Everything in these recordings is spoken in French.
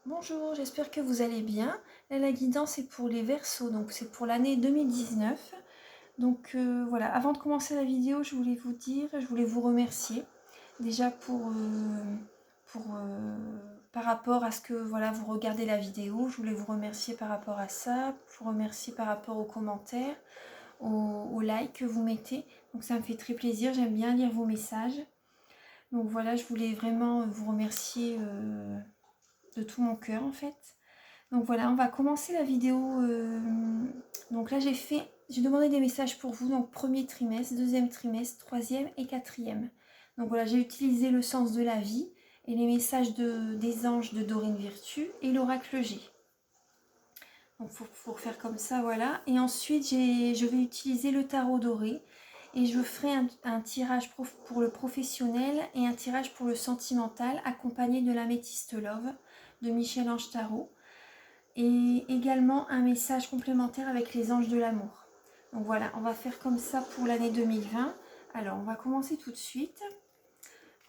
Bonjour, j'espère que vous allez bien. Là, la guidance est pour les Verseaux, donc c'est pour l'année 2019. Voilà, avant de commencer la vidéo, je voulais vous remercier déjà par rapport à ce que voilà, vous regardez la vidéo. Je voulais vous remercier par rapport à ça, vous remercier par rapport aux commentaires, aux likes que vous mettez. Donc ça me fait très plaisir, j'aime bien lire vos messages. Donc voilà, je voulais vraiment vous remercier de tout mon cœur en fait. Donc voilà, on va commencer la vidéo. Donc là, j'ai demandé des messages pour vous. Donc premier trimestre, deuxième trimestre, troisième et quatrième. Donc voilà, j'ai utilisé le sens de la vie et les messages des anges de Dorine Virtue et l'oracle G. Donc pour faire comme ça, voilà. Et ensuite, je vais utiliser le tarot doré et je ferai un tirage pour le professionnel et un tirage pour le sentimental accompagné de l'améthyste Love de Michel-Ange Tarot. Et également un message complémentaire avec les anges de l'amour. Donc voilà, on va faire comme ça pour l'année 2020. Alors, on va commencer tout de suite.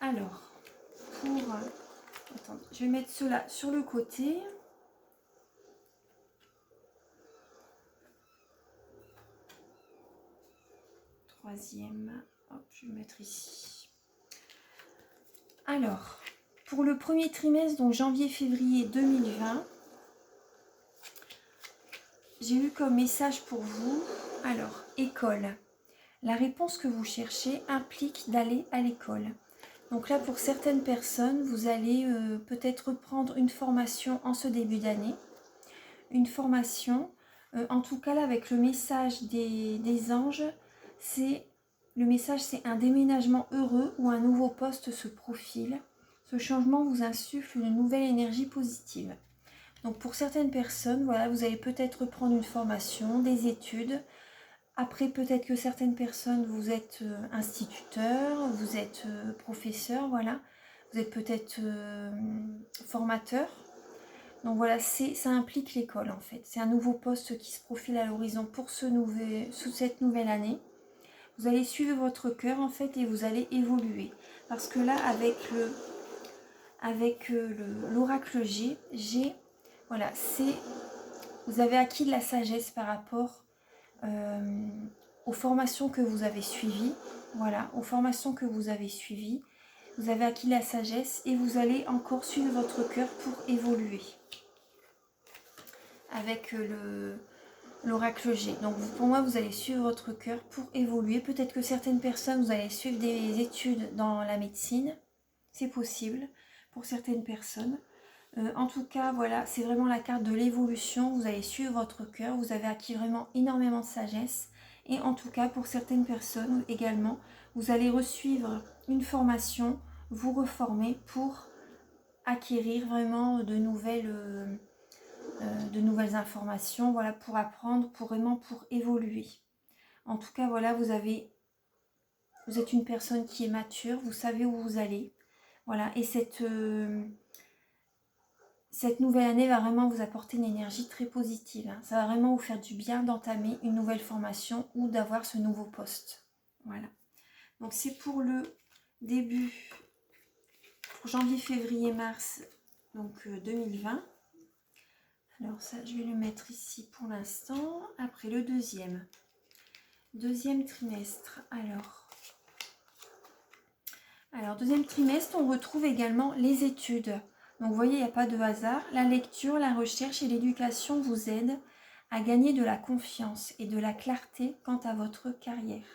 Alors, attendez, je vais mettre cela sur le côté. Troisième, hop, je vais le mettre ici. Alors, pour le premier trimestre, donc janvier-février 2020, j'ai eu comme message pour vous, alors, école. La réponse que vous cherchez implique d'aller à l'école. Donc là, pour certaines personnes, vous allez peut-être prendre une formation en ce début d'année. Une formation, en tout cas là, avec le message des anges, le message c'est un déménagement heureux ou un nouveau poste se profile. Ce changement vous insuffle une nouvelle énergie positive. Donc pour certaines personnes, voilà, vous allez peut-être prendre une formation, des études. Après, peut-être que certaines personnes, vous êtes instituteur, vous êtes professeur, voilà. Vous êtes peut-être formateur. Donc voilà, ça implique l'école en fait. C'est un nouveau poste qui se profile à l'horizon pour sous cette nouvelle année. Vous allez suivre votre cœur en fait et vous allez évoluer. Parce que là, avec l'oracle G, voilà, vous avez acquis de la sagesse par rapport aux formations que vous avez suivies. Voilà, aux formations que vous avez suivies. Vous avez acquis la sagesse et vous allez encore suivre votre cœur pour évoluer avec l'oracle G. Donc pour moi, vous allez suivre votre cœur pour évoluer. Peut-être que certaines personnes, vous allez suivre des études dans la médecine. C'est possible pour certaines personnes. En tout cas, voilà, c'est vraiment la carte de l'évolution. Vous allez suivre votre cœur. Vous avez acquis vraiment énormément de sagesse. Et en tout cas, pour certaines personnes également, vous allez resuivre une formation, vous reformer pour acquérir vraiment de nouvelles informations, voilà, pour apprendre, pour évoluer. En tout cas, voilà, vous êtes une personne qui est mature, vous savez où vous allez. Voilà, et cette nouvelle année va vraiment vous apporter une énergie très positive. Hein. Ça va vraiment vous faire du bien d'entamer une nouvelle formation ou d'avoir ce nouveau poste. Voilà. Donc c'est pour le début, pour janvier, février, mars, donc 2020. Alors ça, je vais le mettre ici pour l'instant. Après le deuxième trimestre. Alors, deuxième trimestre, on retrouve également les études. Donc, vous voyez, il n'y a pas de hasard. La lecture, la recherche et l'éducation vous aident à gagner de la confiance et de la clarté quant à votre carrière.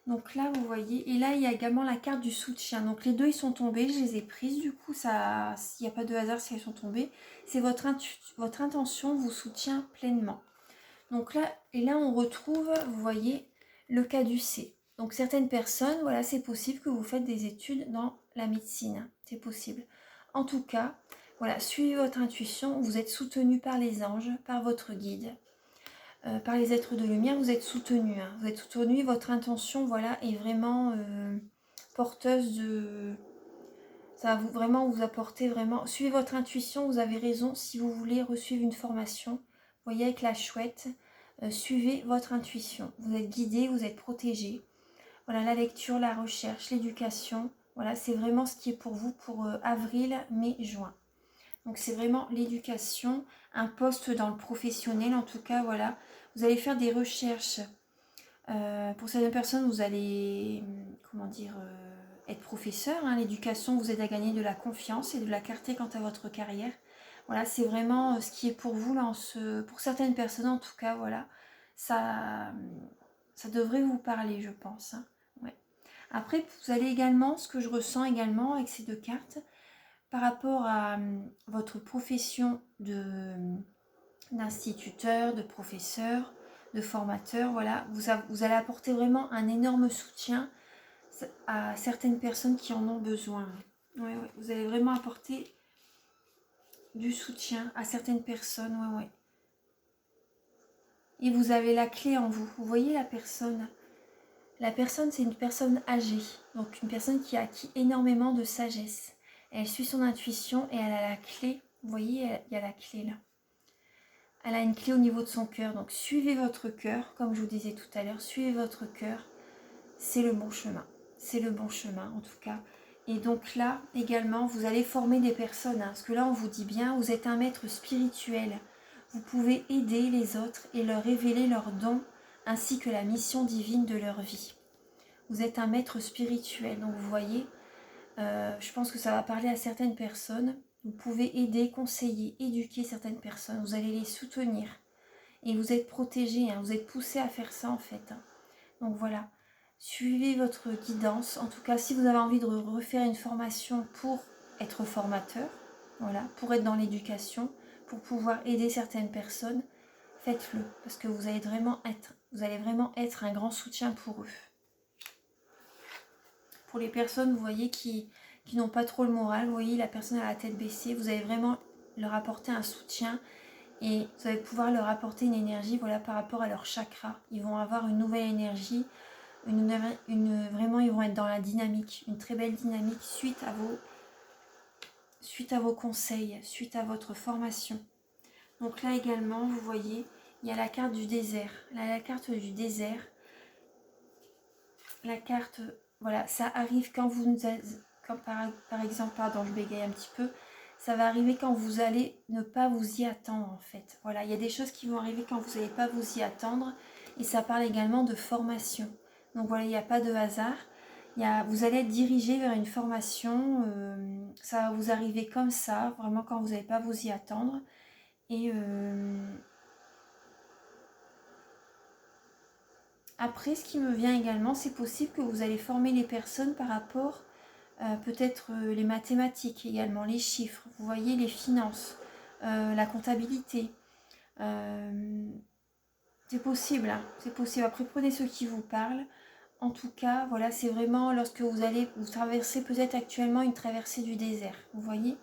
Donc là, vous voyez, et là, il y a également la carte du soutien. Donc, les deux, ils sont tombés, je les ai prises. Du coup, il n'y a pas de hasard si elles sont tombées. C'est votre intention vous soutient pleinement. Donc là, et là, on retrouve, vous voyez, le caducée. Donc certaines personnes, voilà, c'est possible que vous faites des études dans la médecine. C'est possible. En tout cas, voilà, suivez votre intuition. Vous êtes soutenu par les anges, par votre guide, par les êtres de lumière. Vous êtes soutenu. Hein. Vous êtes soutenu. Votre intention, voilà, est vraiment porteuse de... Ça va vraiment vous apporter vraiment... Suivez votre intuition. Vous avez raison. Si vous voulez resuivre une formation, vous voyez avec la chouette... suivez votre intuition. Vous êtes guidé, vous êtes protégé. Voilà, la lecture, la recherche, l'éducation. Voilà, c'est vraiment ce qui est pour vous pour avril, mai, juin. Donc c'est vraiment l'éducation, un poste dans le professionnel en tout cas, voilà. Vous allez faire des recherches. Pour certaines personnes, vous allez, comment dire, être professeur. Hein. L'éducation vous aide à gagner de la confiance et de la clarté quant à votre carrière. Voilà, c'est vraiment ce qui est pour vous, là, pour certaines personnes en tout cas, voilà. Ça devrait vous parler, je pense. Hein. Ouais. Après, vous allez également, ce que je ressens également avec ces deux cartes, par rapport à votre profession d'instituteur, de professeur, de formateur, voilà, vous allez apporter vraiment un énorme soutien à certaines personnes qui en ont besoin. Ouais, ouais, vous allez vraiment apporter du soutien à certaines personnes, ouais, ouais. Et vous avez la clé en vous. Vous voyez la personne. La personne, c'est une personne âgée, donc une personne qui a acquis énormément de sagesse. Elle suit son intuition et elle a la clé. Vous voyez, il y a la clé là. Elle a une clé au niveau de son cœur. Donc suivez votre cœur, comme je vous disais tout à l'heure, suivez votre cœur. C'est le bon chemin. C'est le bon chemin en tout cas. Et donc là également, vous allez former des personnes. Hein, parce que là, on vous dit bien, vous êtes un maître spirituel. Vous pouvez aider les autres et leur révéler leurs dons ainsi que la mission divine de leur vie. Vous êtes un maître spirituel. Donc vous voyez, je pense que ça va parler à certaines personnes. Vous pouvez aider, conseiller, éduquer certaines personnes. Vous allez les soutenir. Et vous êtes protégé, hein, vous êtes poussé à faire ça en fait. Hein. Donc voilà, suivez votre guidance. En tout cas, si vous avez envie de refaire une formation pour être formateur, voilà, pour être dans l'éducation, pour pouvoir aider certaines personnes, faites-le. Parce que vous allez vraiment être un grand soutien pour eux. Pour les personnes, vous voyez, qui n'ont pas trop le moral, vous voyez, la personne a la tête baissée, vous allez vraiment leur apporter un soutien et vous allez pouvoir leur apporter une énergie, voilà, par rapport à leur chakra. Ils vont avoir une nouvelle énergie, vraiment, ils vont être dans la dynamique, une très belle dynamique suite à vos conseils, suite à votre formation. Donc là également, vous voyez, il y a la carte du désert. Là, la carte du désert, la carte, voilà, ça arrive quand par exemple, pardon, je bégaye un petit peu, ça va arriver quand vous allez ne pas vous y attendre en fait. Voilà, il y a des choses qui vont arriver quand vous n'allez pas vous y attendre et ça parle également de formation. Donc voilà, il n'y a pas de hasard. Vous allez être dirigé vers une formation, ça va vous arriver comme ça, vraiment quand vous n'allez pas vous y attendre. Et après, ce qui me vient également, c'est possible que vous allez former les personnes par rapport peut-être les mathématiques également, les chiffres, vous voyez, les finances, la comptabilité. C'est possible, hein, c'est possible. Après, prenez ce qui vous parle. En tout cas, voilà, c'est vraiment lorsque vous traversez peut-être actuellement une traversée du désert, vous voyez.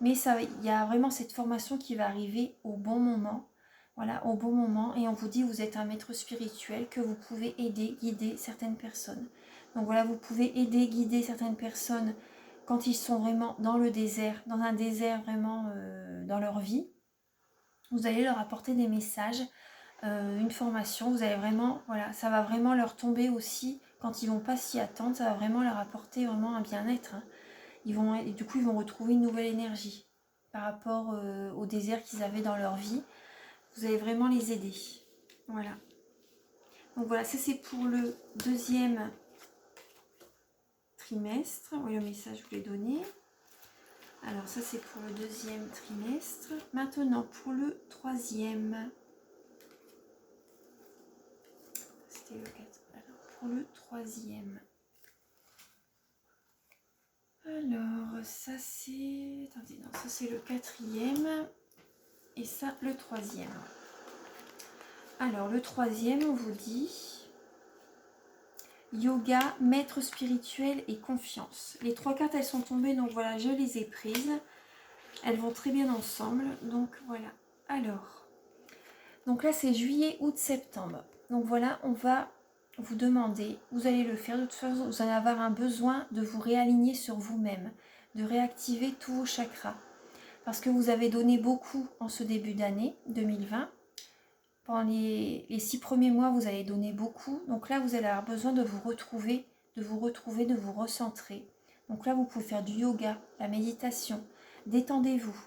Mais il y a vraiment cette formation qui va arriver au bon moment. Voilà, au bon moment. Et on vous dit, vous êtes un maître spirituel, que vous pouvez aider, guider certaines personnes. Donc voilà, vous pouvez aider, guider certaines personnes quand ils sont vraiment dans le désert, dans un désert vraiment dans leur vie. Vous allez leur apporter des messages, une formation. Vous allez vraiment, voilà, ça va vraiment leur tomber aussi quand ils vont pas s'y attendre. Ça va vraiment leur apporter vraiment un bien-être. Hein. Et du coup, ils vont retrouver une nouvelle énergie par rapport au désert qu'ils avaient dans leur vie. Vous allez vraiment les aider. Voilà. Donc voilà, ça c'est pour le deuxième trimestre. Oui, le message, je vous l'ai donné. Alors ça c'est pour le deuxième trimestre. Maintenant pour le troisième. C'était le 4. Alors pour le troisième. Alors ça c'est... Attendez, non, ça c'est le quatrième. Et ça le troisième. Alors le troisième, on vous dit... Yoga, maître spirituel et confiance. Les trois cartes, elles sont tombées, donc voilà, je les ai prises. Elles vont très bien ensemble, donc voilà. Alors, donc là, c'est juillet, août, septembre. Donc voilà, on va vous demander, vous allez le faire, de toute façon, vous allez avoir un besoin de vous réaligner sur vous-même, de réactiver tous vos chakras. Parce que vous avez donné beaucoup en ce début d'année 2020. Pendant les 6 premiers mois, vous allez donner beaucoup. Donc là, vous allez avoir besoin de vous retrouver, de vous recentrer. Donc là, vous pouvez faire du yoga, la méditation. Détendez-vous.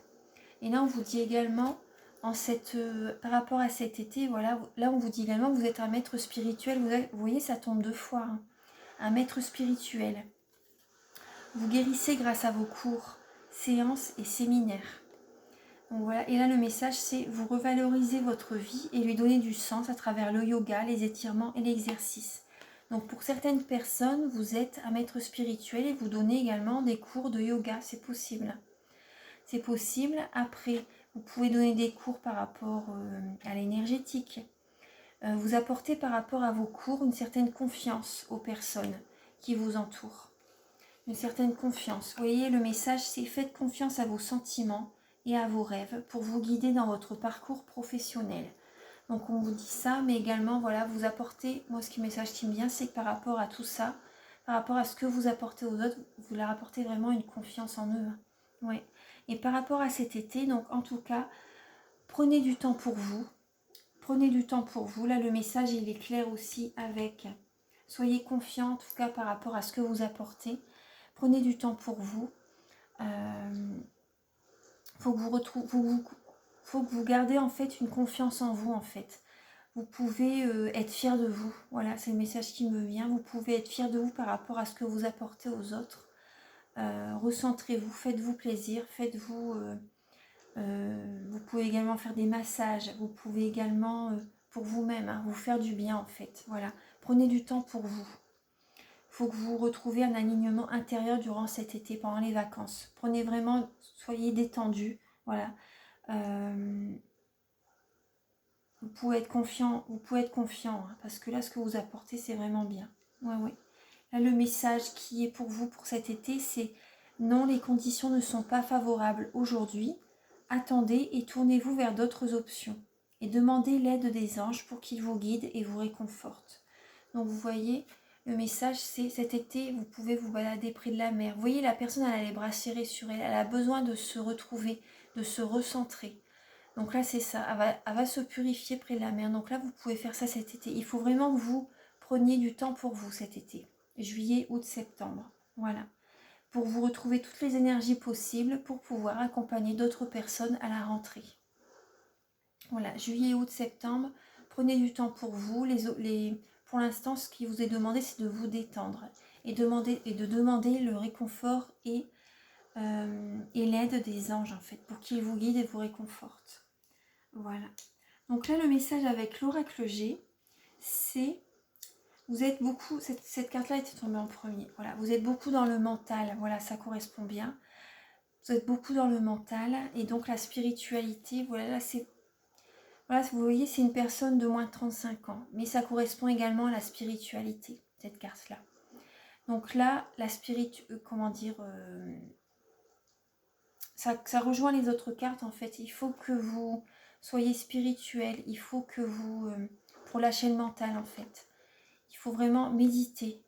Et là, on vous dit également, par rapport à cet été, voilà, là, on vous dit également que vous êtes un maître spirituel. Vous voyez, ça tombe 2 fois. Hein. Un maître spirituel. Vous guérissez grâce à vos cours, séances et séminaires. Donc voilà, et là le message c'est vous revalorisez votre vie et lui donnez du sens à travers le yoga, les étirements et l'exercice. Donc pour certaines personnes, vous êtes un maître spirituel et vous donnez également des cours de yoga, c'est possible. C'est possible. Après, vous pouvez donner des cours par rapport à l'énergétique. Vous apportez par rapport à vos cours une certaine confiance aux personnes qui vous entourent. Une certaine confiance. Vous voyez, le message c'est faites confiance à vos sentiments et à vos rêves pour vous guider dans votre parcours professionnel. Donc on vous dit ça, mais également voilà, vous apportez, moi ce message qui me vient, c'est que par rapport à tout ça, par rapport à ce que vous apportez aux autres, vous leur apportez vraiment une confiance en eux. Ouais. Et par rapport à cet été, donc en tout cas, prenez du temps pour vous. Prenez du temps pour vous. Là, le message, il est clair aussi avec. Soyez confiants, en tout cas, par rapport à ce que vous apportez. Prenez du temps pour vous. Faut que vous gardez en fait une confiance en vous en fait. Vous pouvez être fier de vous. Voilà, c'est le message qui me vient. Vous pouvez être fier de vous par rapport à ce que vous apportez aux autres. Recentrez-vous, faites-vous plaisir, faites-vous... vous pouvez également faire des massages. Vous pouvez également, pour vous-même, hein, vous faire du bien en fait. Voilà, prenez du temps pour vous. Il faut que vous retrouviez un alignement intérieur durant cet été, pendant les vacances. Prenez vraiment, soyez détendus. Voilà. Vous pouvez être confiant, hein, parce que là, ce que vous apportez, c'est vraiment bien. Ouais, ouais. Là, le message qui est pour vous pour cet été, c'est non, les conditions ne sont pas favorables aujourd'hui. Attendez et tournez-vous vers d'autres options. Et demandez l'aide des anges pour qu'ils vous guident et vous réconfortent. Donc, vous voyez, le message, c'est cet été, vous pouvez vous balader près de la mer. Vous voyez, la personne, elle a les bras serrés sur elle. Elle a besoin de se retrouver, de se recentrer. Donc là, c'est ça. Elle va se purifier près de la mer. Donc là, vous pouvez faire ça cet été. Il faut vraiment que vous preniez du temps pour vous cet été. Juillet, août, septembre. Voilà. Pour vous retrouver toutes les énergies possibles pour pouvoir accompagner d'autres personnes à la rentrée. Voilà. Juillet, août, septembre. Prenez du temps pour vous. Pour l'instant, ce qui vous est demandé, c'est de vous détendre. Et de demander le réconfort et l'aide des anges, en fait, pour qu'ils vous guident et vous réconfortent. Voilà. Donc là, le message avec l'oracle G, c'est vous êtes beaucoup, cette carte-là était tombée en premier. Voilà, vous êtes beaucoup dans le mental. Voilà, ça correspond bien. Vous êtes beaucoup dans le mental et donc la spiritualité. Voilà, là c'est, voilà, vous voyez, c'est une personne de moins de 35 ans, mais ça correspond également à la spiritualité, cette carte-là. Donc là, la ça rejoint les autres cartes en fait. Il faut que vous soyez spirituel, il faut que vous, pour lâcher le mental en fait, il faut vraiment méditer,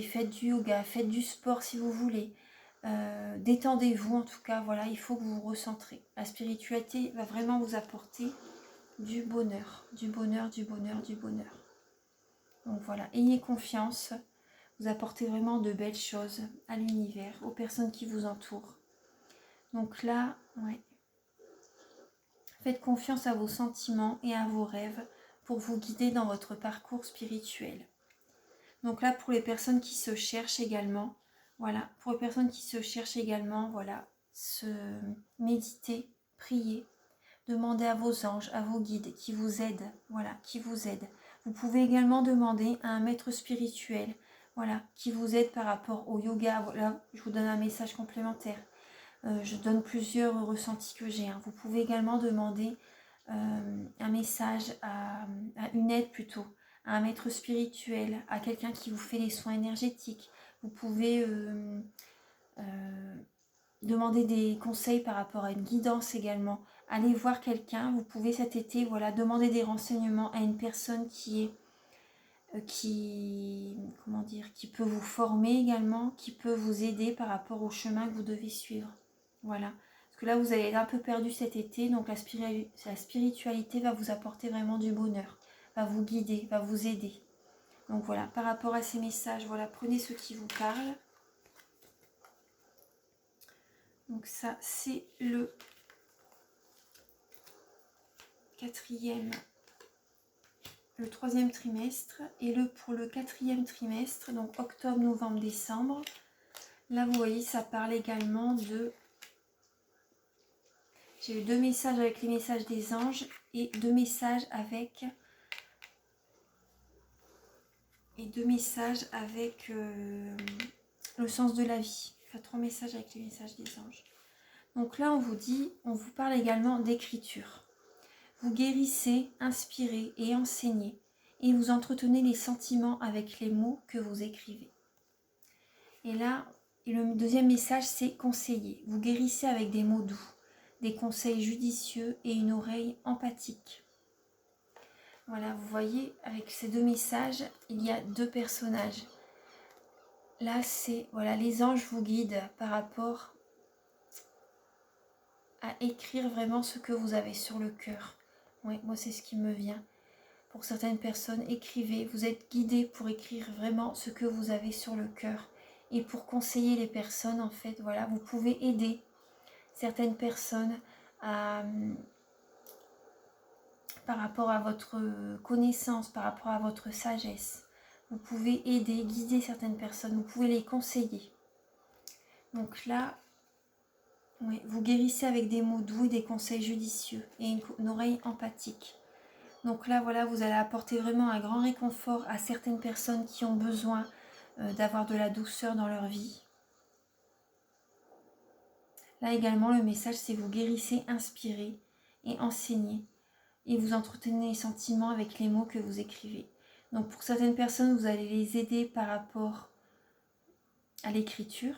faites du yoga, faites du sport si vous voulez, détendez-vous en tout cas, voilà, il faut que vous vous recentrez. La spiritualité va vraiment vous apporter du bonheur, du bonheur, du bonheur, du bonheur. Donc voilà, ayez confiance, vous apportez vraiment de belles choses à l'univers, aux personnes qui vous entourent. Donc là, ouais. Faites confiance à vos sentiments et à vos rêves pour vous guider dans votre parcours spirituel. Donc là, pour les personnes qui se cherchent également, voilà, pour les personnes qui se cherchent également, voilà, méditer, prier, demandez à vos anges, à vos guides qui vous aident, voilà, qui vous aident. Vous pouvez également demander à un maître spirituel, voilà, qui vous aide par rapport au yoga. Voilà, je vous donne un message complémentaire. Je donne plusieurs ressentis que j'ai. Hein. Vous pouvez également demander un message à une aide plutôt, à un maître spirituel, à quelqu'un qui vous fait les soins énergétiques. Vous pouvez demander des conseils par rapport à une guidance également. Allez voir quelqu'un, vous pouvez cet été, voilà, demander des renseignements à une personne qui peut vous former également, qui peut vous aider par rapport au chemin que vous devez suivre. Voilà. Parce que là, vous allez être un peu perdu cet été, donc la spiritualité va vous apporter vraiment du bonheur, va vous guider, va vous aider. Donc voilà, par rapport à ces messages, voilà, prenez ce qui vous parle. Donc ça, c'est le le troisième trimestre et pour le quatrième trimestre, donc octobre, novembre, décembre. Là, vous voyez, ça parle également de... J'ai eu 2 messages avec les messages des anges et 2 messages avec... le sens de la vie. Enfin, 3 messages avec les messages des anges. Donc là, on vous parle également d'écriture. Vous guérissez, inspirez et enseignez. Et vous entretenez les sentiments avec les mots que vous écrivez. Et là, le deuxième message, c'est conseiller. Vous guérissez avec des mots doux, des conseils judicieux et une oreille empathique. Voilà, vous voyez, avec ces 2 messages, il y a 2 personnages. Là, c'est, voilà, les anges vous guident par rapport à écrire vraiment ce que vous avez sur le cœur. Oui, moi, c'est ce qui me vient. Pour certaines personnes, écrivez. Vous êtes guidés pour écrire vraiment ce que vous avez sur le cœur. Et pour conseiller les personnes, en fait, voilà, vous pouvez aider certaines personnes par rapport à votre connaissance, par rapport à votre sagesse. Vous pouvez aider, guider certaines personnes, vous pouvez les conseiller. Donc là, oui, vous guérissez avec des mots doux et des conseils judicieux et une oreille empathique. Donc là, voilà, vous allez apporter vraiment un grand réconfort à certaines personnes qui ont besoin d'avoir de la douceur dans leur vie. Là également, le message, c'est vous guérissez, inspirez et enseignez. Et vous entretenez les sentiments avec les mots que vous écrivez. Donc pour certaines personnes, vous allez les aider par rapport à l'écriture.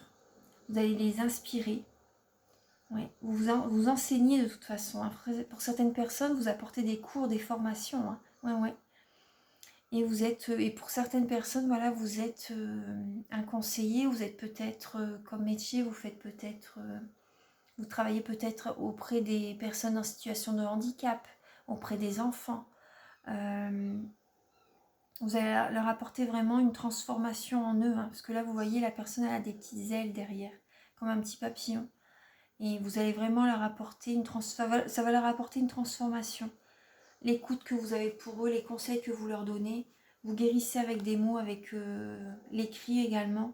Vous allez les inspirer. Ouais. Vous enseignez de toute façon. Hein. Pour certaines personnes, vous apportez des cours, des formations. Hein. Ouais. Et pour certaines personnes, voilà, vous êtes un conseiller. Vous êtes peut-être comme métier, vous travaillez peut-être auprès des personnes en situation de handicap, auprès des enfants. Vous allez leur apporter vraiment une transformation en eux, hein, parce que là, vous voyez, la personne elle a des petites ailes derrière, comme un petit papillon. Et vous allez vraiment leur apporter ça va leur apporter une transformation. L'écoute que vous avez pour eux, les conseils que vous leur donnez, vous guérissez avec des mots, avec l'écrit également.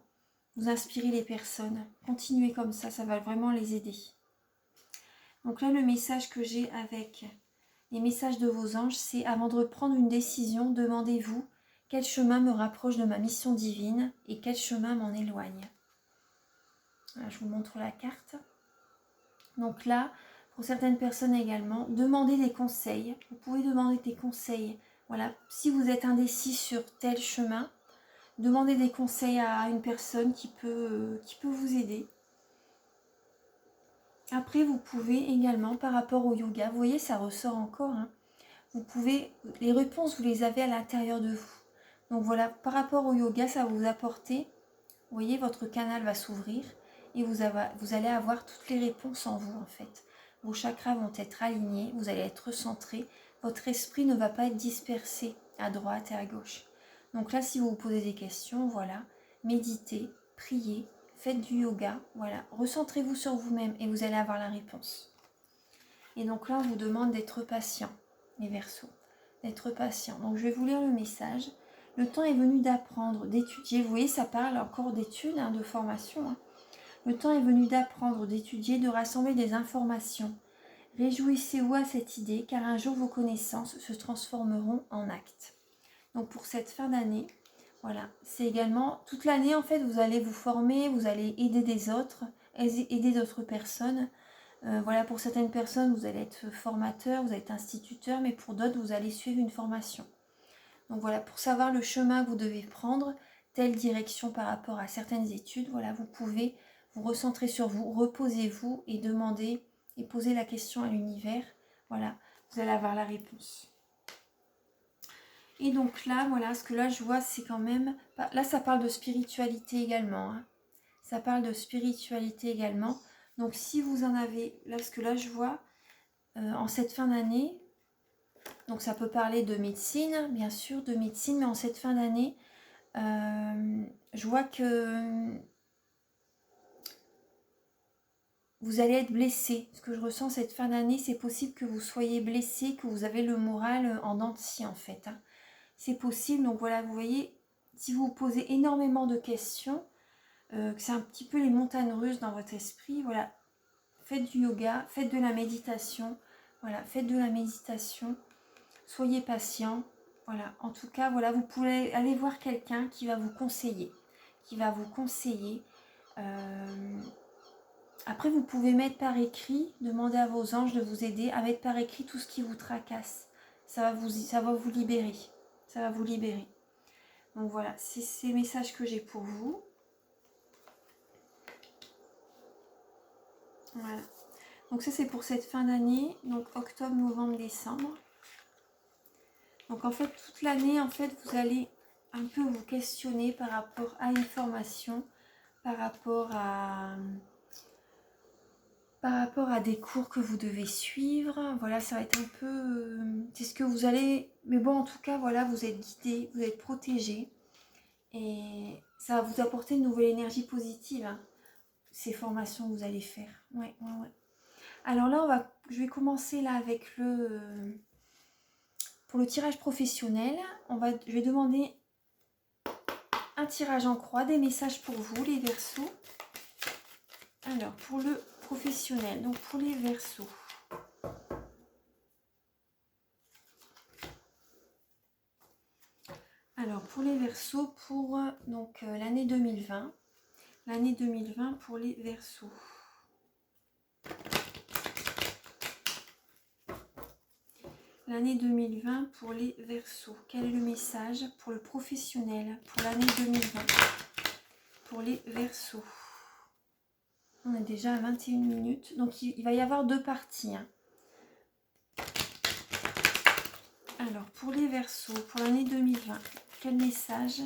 Vous inspirez les personnes. Continuez comme ça va vraiment les aider. Donc là, le message que j'ai avec les messages de vos anges, c'est avant de reprendre une décision, demandez-vous quel chemin me rapproche de ma mission divine et quel chemin m'en éloigne. Voilà, je vous montre la carte. Donc là, pour certaines personnes également, demandez des conseils. Vous pouvez demander des conseils. Voilà, si vous êtes indécis sur tel chemin, demandez des conseils à une personne qui peut vous aider. Après, vous pouvez également, par rapport au yoga, vous voyez, ça ressort encore. Hein, les réponses, vous les avez à l'intérieur de vous. Donc voilà, par rapport au yoga, ça va vous apporter, vous voyez, votre canal va s'ouvrir et vous allez avoir toutes les réponses en vous en fait. Vos chakras vont être alignés, vous allez être centré, votre esprit ne va pas être dispersé à droite et à gauche. Donc là, si vous vous posez des questions, voilà, méditez, priez, faites du yoga, voilà, recentrez-vous sur vous-même et vous allez avoir la réponse. Et donc là, on vous demande d'être patient, les Verseaux, d'être patient. Donc je vais vous lire le message. Le temps est venu d'apprendre, d'étudier. Vous voyez, ça parle encore d'études, hein, de formation. Hein. Le temps est venu d'apprendre, d'étudier, de rassembler des informations. Réjouissez-vous à cette idée, car un jour vos connaissances se transformeront en actes. Donc pour cette fin d'année, voilà, c'est également toute l'année en fait, vous allez vous former, vous allez aider des autres, aider d'autres personnes. Voilà, pour certaines personnes, vous allez être formateur, vous allez être instituteur, mais pour d'autres, vous allez suivre une formation. Donc voilà, pour savoir le chemin que vous devez prendre, telle direction par rapport à certaines études, voilà, vous pouvez vous recentrer sur vous, reposez-vous et demander et poser la question à l'univers. Voilà, vous allez avoir la réponse. Et donc là, voilà, ce que là je vois, c'est quand même... Là, ça parle de spiritualité également. Hein. Ça parle de spiritualité également. Donc si vous en avez... Là, ce que là je vois, en cette fin d'année, donc ça peut parler de médecine, bien sûr, de médecine, mais en cette fin d'année, je vois que vous allez être blessé. Ce que je ressens cette fin d'année, c'est possible que vous soyez blessé, que vous avez le moral en dents de scie en fait. Hein. C'est possible, donc voilà, vous voyez, si vous vous posez énormément de questions, que c'est un petit peu les montagnes russes dans votre esprit, voilà, faites du yoga, faites de la méditation, voilà, faites de la méditation, soyez patient, voilà, en tout cas, voilà, vous pouvez aller voir quelqu'un qui va vous conseiller, Après, vous pouvez mettre par écrit, demander à vos anges de vous aider à mettre par écrit tout ce qui vous tracasse. Ça va vous libérer. Ça va vous libérer. Donc voilà, c'est ces messages que j'ai pour vous. Voilà. Donc ça, c'est pour cette fin d'année. Donc octobre, novembre, décembre. Donc en fait, toute l'année, en fait, vous allez un peu vous questionner par rapport à une formation, par rapport à des cours que vous devez suivre. Voilà, ça va être un peu... c'est ce que vous allez... Mais bon, en tout cas, voilà, vous êtes guidé, vous êtes protégé. Et ça va vous apporter une nouvelle énergie positive, hein, ces formations que vous allez faire. Ouais. Alors là, je vais commencer là avec pour le tirage professionnel. Je vais demander un tirage en croix, des messages pour vous, les Verseaux. Alors, pour le professionnel, donc pour les Verseaux. Alors, pour les Verseaux, pour l'année 2020. L'année 2020 pour les Verseaux. L'année 2020 pour les Verseaux. Quel est le message pour le professionnel pour l'année 2020 pour les Verseaux? On est déjà à 21 minutes. Donc, il va y avoir deux parties. Hein. Alors, pour les Verseaux, pour l'année 2020, quel message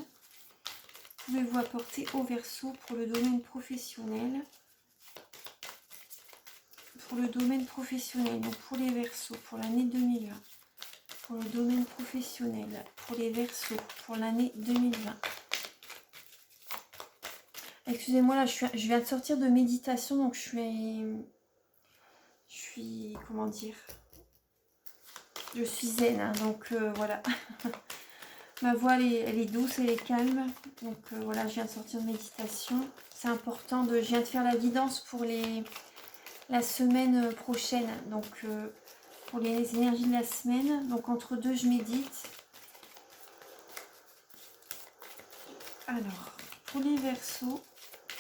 pouvez-vous apporter aux Verseaux pour le domaine professionnel? Pour le domaine professionnel, donc pour les Verseaux, pour l'année 2020. Pour le domaine professionnel, pour les Verseaux, pour l'année 2020. Excusez-moi, là, je viens de sortir de méditation, donc je suis, comment dire, je suis zen, hein, donc voilà. Ma voix, elle est douce, elle est calme, donc voilà, je viens de sortir de méditation. C'est important, je viens de faire la guidance pour la semaine prochaine, donc pour les énergies de la semaine. Donc entre deux, je médite. Alors, pour les Verseaux,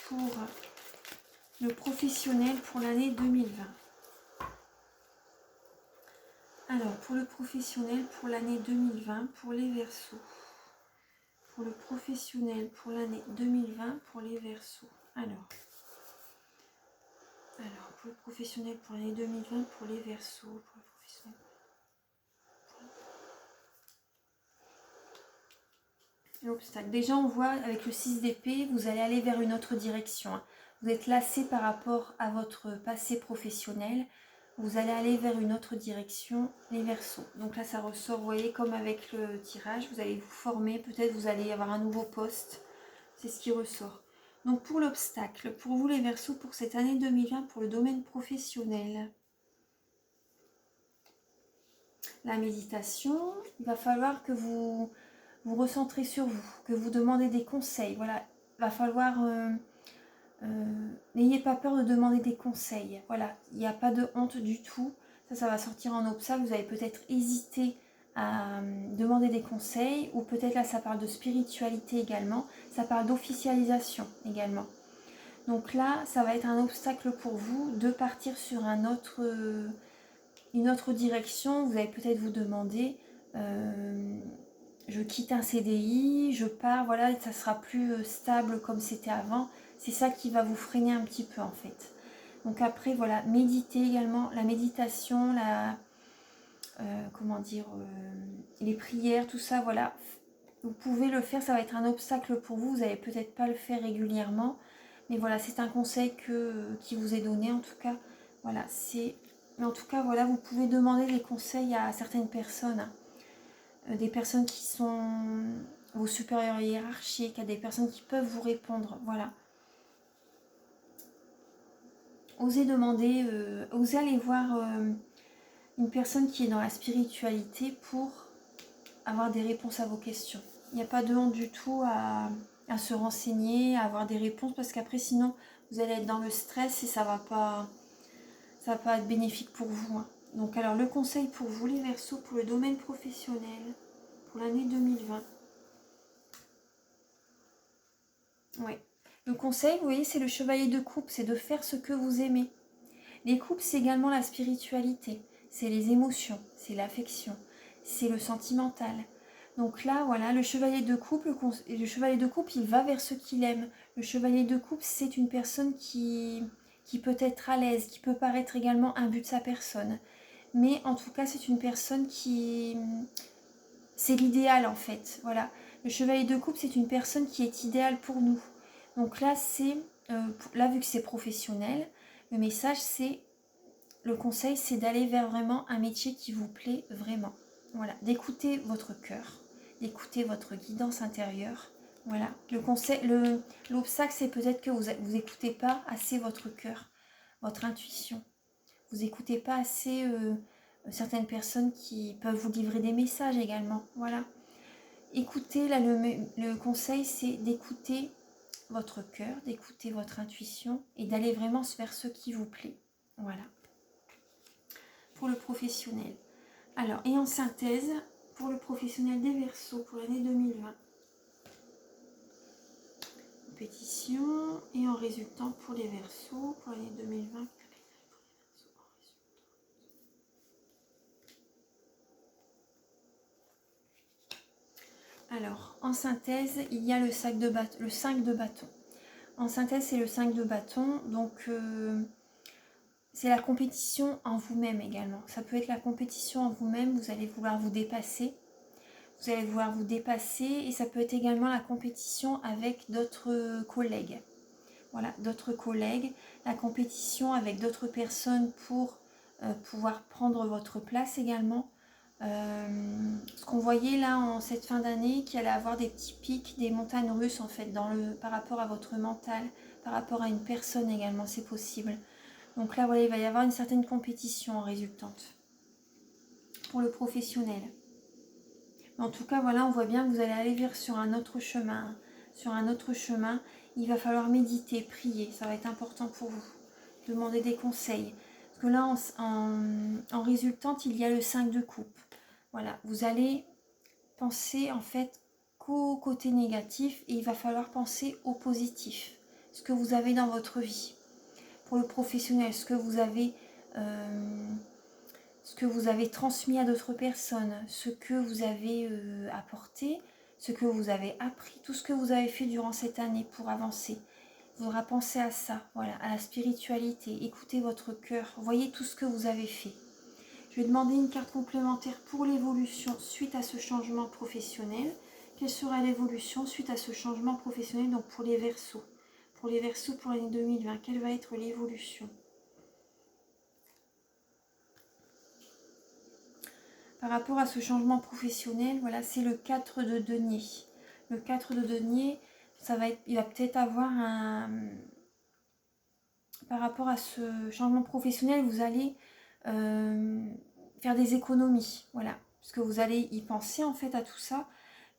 pour le professionnel pour l'année 2020. Alors, pour le professionnel pour l'année 2020, pour les Verseaux. Pour le professionnel pour l'année 2020, pour les Verseaux. Alors, pour le professionnel pour l'année 2020, pour les Verseaux. Pour le professionnel. L'obstacle. Déjà, on voit avec le 6 d'épée, vous allez aller vers une autre direction. Hein. Vous êtes lassé par rapport à votre passé professionnel. Vous allez aller vers une autre direction, les Verseaux. Donc là, ça ressort, vous voyez, comme avec le tirage. Vous allez vous former, peut-être vous allez avoir un nouveau poste. C'est ce qui ressort. Donc pour l'obstacle, pour vous les Verseaux, pour cette année 2020, pour le domaine professionnel. La méditation, il va falloir que vous vous recentrez sur vous, que vous demandez des conseils. Voilà, il va falloir... n'ayez pas peur de demander des conseils. Voilà, il n'y a pas de honte du tout. Ça va sortir en obstacle. Vous allez peut-être hésiter à demander des conseils. Ou peut-être là, ça parle de spiritualité également. Ça parle d'officialisation également. Donc là, ça va être un obstacle pour vous de partir sur une autre direction. Vous allez peut-être vous demander... je quitte un CDI, je pars, voilà, ça sera plus stable comme c'était avant. C'est ça qui va vous freiner un petit peu en fait. Donc après, voilà, méditer également, la méditation, les prières, tout ça, voilà. Vous pouvez le faire, ça va être un obstacle pour vous, vous n'allez peut-être pas le faire régulièrement. Mais voilà, c'est un conseil qui vous est donné en tout cas. Voilà, mais en tout cas, voilà, vous pouvez demander des conseils à certaines personnes. Des personnes qui sont vos supérieurs hiérarchiques, à des personnes qui peuvent vous répondre, voilà. osez demander, osez aller voir une personne qui est dans la spiritualité pour avoir des réponses à vos questions. Il n'y a pas de honte du tout à se renseigner, à avoir des réponses, parce qu'après sinon vous allez être dans le stress et ça va pas être bénéfique pour vous. Hein. Donc alors le conseil pour vous les Verseaux, pour le domaine professionnel, pour l'année 2020. Oui. Le conseil, vous voyez, c'est le chevalier de coupe, c'est de faire ce que vous aimez. Les coupes, c'est également la spiritualité, c'est les émotions, c'est l'affection, c'est le sentimental. Donc là, voilà, le chevalier de coupe, il va vers ce qu'il aime. Le chevalier de coupe, c'est une personne qui peut être à l'aise, qui peut paraître également imbu de sa personne. Mais en tout cas, c'est une personne qui... C'est l'idéal en fait, voilà. Le chevalier de coupe, c'est une personne qui est idéale pour nous. Donc là, là vu que c'est professionnel, le message c'est, le conseil c'est d'aller vers vraiment un métier qui vous plaît vraiment. Voilà, d'écouter votre cœur, d'écouter votre guidance intérieure. Voilà, l'obstacle c'est peut-être que vous écoutez pas assez votre cœur, votre intuition. Vous n'écoutez pas assez certaines personnes qui peuvent vous livrer des messages également. Voilà. Écoutez, là le conseil c'est d'écouter votre cœur, d'écouter votre intuition et d'aller vraiment vers ce qui vous plaît. Voilà. Pour le professionnel. Alors, et en synthèse, pour le professionnel des Verseaux pour l'année 2020. Pétition et en résultant pour les Verseaux pour l'année 2020. Alors, en synthèse, il y a le 5 de bâton. En synthèse, c'est le 5 de bâton, donc c'est la compétition en vous-même également. Ça peut être la compétition en vous-même, vous allez vouloir vous dépasser. Vous allez vouloir vous dépasser et ça peut être également la compétition avec d'autres collègues. Voilà, d'autres collègues, la compétition avec d'autres personnes pour pouvoir prendre votre place également. Ce qu'on voyait là en cette fin d'année, qu'il allait avoir des petits pics, des montagnes russes en fait, par rapport à votre mental, par rapport à une personne également, c'est possible. Donc là, voilà, il va y avoir une certaine compétition en résultante pour le professionnel. Mais en tout cas, voilà, on voit bien que vous allez aller sur un autre chemin. Sur un autre chemin, il va falloir méditer, prier, ça va être important pour vous. Demander des conseils. Parce que là, en résultante, il y a le 5 de coupe. Voilà, vous allez penser en fait qu'au côté négatif et il va falloir penser au positif. Ce que vous avez dans votre vie. Pour le professionnel, ce que vous avez transmis à d'autres personnes, ce que vous avez apporté, ce que vous avez appris, tout ce que vous avez fait durant cette année pour avancer. Il faudra penser à ça, voilà, à la spiritualité, écoutez votre cœur, voyez tout ce que vous avez fait. Je vais demander une carte complémentaire pour l'évolution suite à ce changement professionnel. Quelle sera l'évolution suite à ce changement professionnel, donc pour les Verseaux? Pour les Verseaux pour l'année 2020, quelle va être l'évolution? Par rapport à ce changement professionnel, voilà, c'est le 4 de denier. Le 4 de denier, il va peut-être avoir un... Par rapport à ce changement professionnel, vous allez faire des économies, voilà, parce que vous allez y penser en fait à tout ça.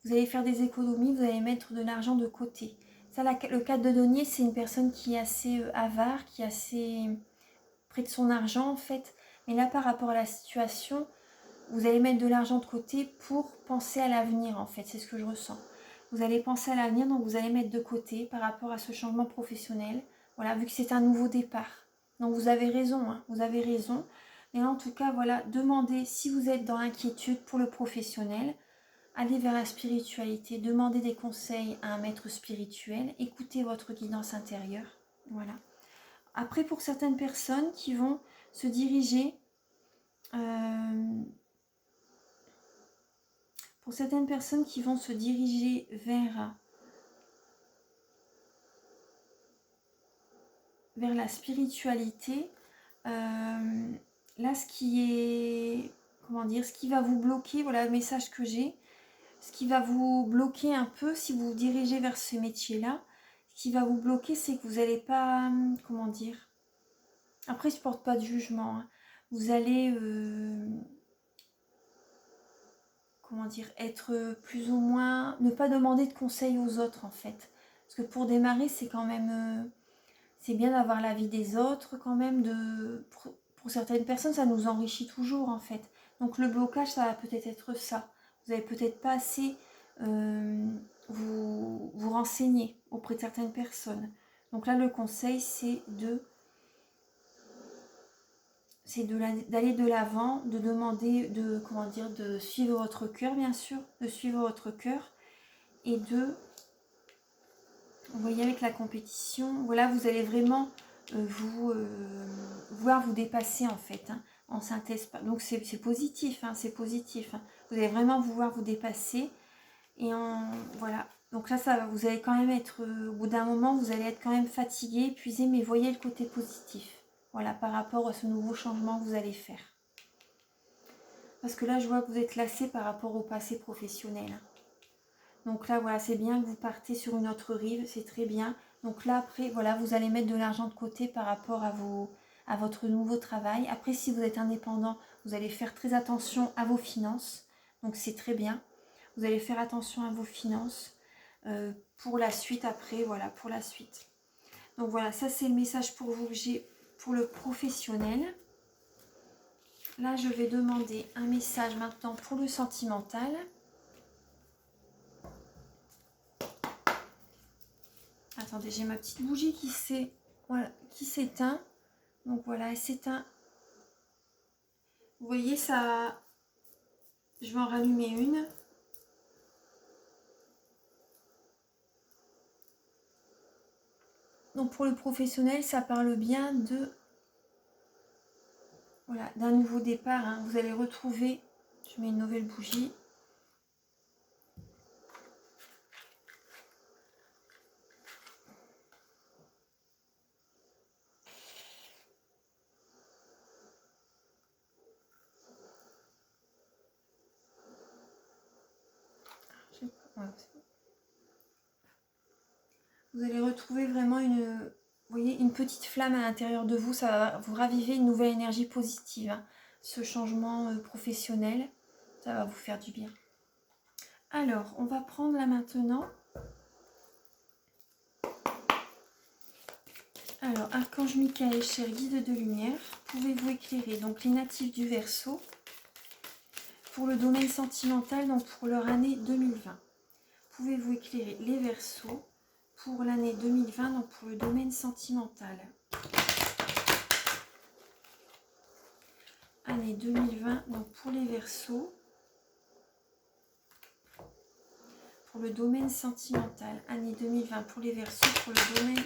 Vous allez faire des économies, vous allez mettre de l'argent de côté. Ça, le 4 de denier, c'est une personne qui est assez avare, qui est assez près de son argent en fait. Mais là, par rapport à la situation, vous allez mettre de l'argent de côté pour penser à l'avenir en fait, c'est ce que je ressens. Vous allez penser à l'avenir, donc vous allez mettre de côté par rapport à ce changement professionnel. Voilà, vu que c'est un nouveau départ. Donc vous avez raison, hein, vous avez raison. Mais en tout cas, voilà, demandez si vous êtes dans l'inquiétude pour le professionnel, allez vers la spiritualité, demandez des conseils à un maître spirituel, écoutez votre guidance intérieure. Voilà. Après, pour certaines personnes qui vont se diriger... pour certaines personnes qui vont se diriger vers la spiritualité, là ce qui est, comment dire, ce qui va vous bloquer, voilà le message que j'ai, ce qui va vous bloquer un peu si vous vous dirigez vers ce métier-là, ce qui va vous bloquer, c'est que vous n'allez pas, comment dire, Après, je ne porte pas de jugement. Hein. Vous allez, comment dire, être plus ou moins... Ne pas demander de conseils aux autres, en fait. Parce que pour démarrer, c'est quand même... c'est bien d'avoir l'avis des autres, quand même. Pour certaines personnes, ça nous enrichit toujours, en fait. Donc, le blocage, ça va peut-être être ça. Vous n'avez peut-être pas assez... vous renseigner auprès de certaines personnes. Donc là, le conseil, c'est d'aller de l'avant, de demander, comment dire, de suivre votre cœur, bien sûr, de suivre votre cœur et vous voyez, avec la compétition, voilà, vous allez vraiment vouloir vous dépasser en fait, hein, en synthèse. Donc c'est positif, hein, c'est positif. Hein. Vous allez vraiment vouloir vous dépasser voilà. Donc là, vous allez quand même être, au bout d'un moment, vous allez être quand même fatigué, épuisé, mais voyez le côté positif. Voilà, par rapport à ce nouveau changement que vous allez faire. Parce que là, je vois que vous êtes lassé par rapport au passé professionnel. Donc là, voilà, c'est bien que vous partez sur une autre rive, c'est très bien. Donc là, après, voilà, vous allez mettre de l'argent de côté par rapport à votre nouveau travail. Après, si vous êtes indépendant, vous allez faire très attention à vos finances. Donc c'est très bien. Vous allez faire attention à vos finances pour la suite après, voilà, pour la suite. Donc voilà, ça c'est le message pour vous que j'ai pour le professionnel. Là, je vais demander un message maintenant pour le sentimental. Attendez, j'ai ma petite bougie qui s'éteint. Donc voilà, elle s'éteint. Vous voyez, ça... Je vais en rallumer une. Donc pour le professionnel, ça parle bien voilà, d'un nouveau départ. Hein. Vous allez retrouver... Je mets une nouvelle bougie. Vous allez retrouver vraiment vous voyez, une petite flamme à l'intérieur de vous. Ça va vous raviver une nouvelle énergie positive. Hein. Ce changement professionnel, ça va vous faire du bien. Alors, on va prendre là maintenant. Alors, Archange Michael, cher guide de lumière, pouvez-vous éclairer donc les natifs du Verseau pour le domaine sentimental, donc pour leur année 2020. Pouvez-vous éclairer les Verseaux pour l'année 2020, donc pour le domaine sentimental. Année 2020, donc pour les Verseaux, pour le domaine sentimental. Année 2020 pour les Verseaux, pour le domaine